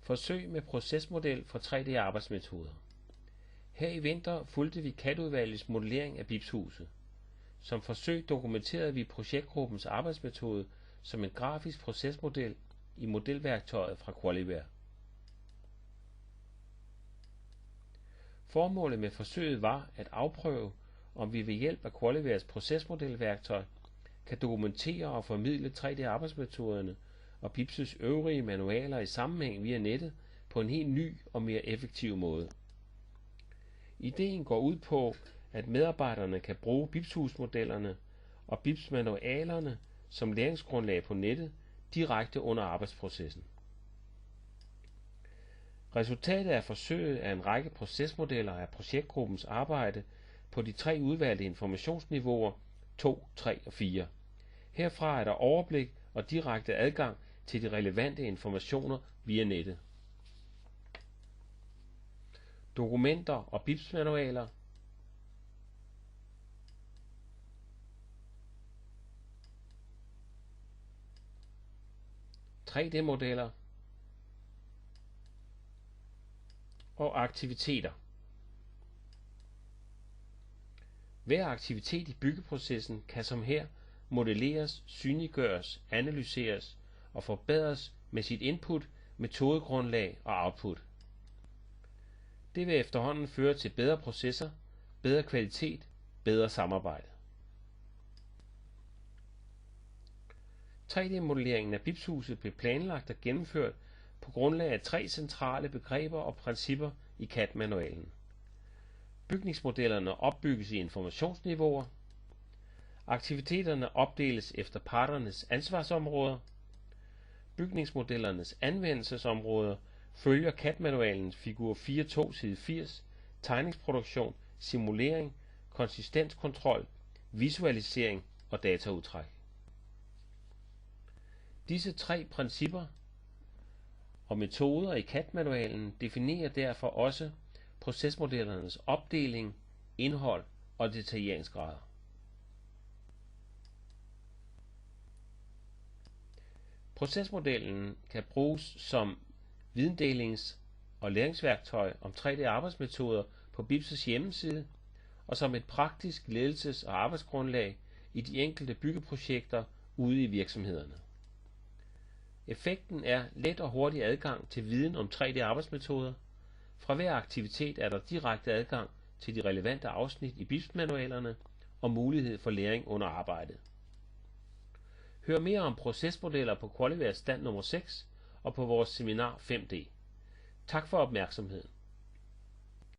Forsøg med procesmodel for 3D-arbejdsmetoder. Her i vinter fulgte vi CAD-udvalgets modellering af BIPS-huset. Som forsøg dokumenterede vi projektgruppens arbejdsmetode som en grafisk procesmodel i modelværktøjet fra Qualiware. Formålet med forsøget var at afprøve, om vi ved hjælp af Qualiwares procesmodelværktøj kan dokumentere og formidle 3D-arbejdsmetoderne og BIPS' øvrige manualer i sammenhæng via nettet på en helt ny og mere effektiv måde. Ideen går ud på, at medarbejderne kan bruge BIPS-husmodellerne og BIPS-manualerne som læringsgrundlag på nettet direkte under arbejdsprocessen. Resultatet af forsøget er en række procesmodeller af projektgruppens arbejde på de 3 udvalgte informationsniveauer 2, 3 og 4. Herfra er der overblik og direkte adgang til de relevante informationer via nettet. Dokumenter og BIPS-manualer, (3D)-modeller og aktiviteter. Hver aktivitet i byggeprocessen kan som her modelleres, synliggøres, analyseres og forbedres med sit input, metodegrundlag og output. Det vil efterhånden føre til bedre processer, bedre kvalitet, bedre samarbejde. 3D-modelleringen af BIPS-huset blev planlagt og gennemført på grundlag af 3 centrale begreber og principper i CAD-manualen. Bygningsmodellerne opbygges i informationsniveauer. Aktiviteterne opdeles efter parternes ansvarsområder. Bygningsmodellernes anvendelsesområder følger CAD-manualens figur 4.2 side 80, tegningsproduktion, simulering, konsistenskontrol, visualisering og dataudtræk. Disse 3 principper og metoder i CAD-manualen definerer derfor også procesmodellernes opdeling, indhold og detaljeringsgrader. Procesmodellen kan bruges som videndelings- og læringsværktøj om 3D-arbejdsmetoder på BIPS' hjemmeside og som et praktisk ledelses- og arbejdsgrundlag i de enkelte byggeprojekter ude i virksomhederne. Effekten er let og hurtig adgang til viden om 3D-arbejdsmetoder. Fra hver aktivitet er der direkte adgang til de relevante afsnit i BIPS-manualerne og mulighed for læring under arbejdet. Hør mere om procesmodeller på Qualiwares stand nummer 6 og på vores seminar 5D. Tak for opmærksomheden.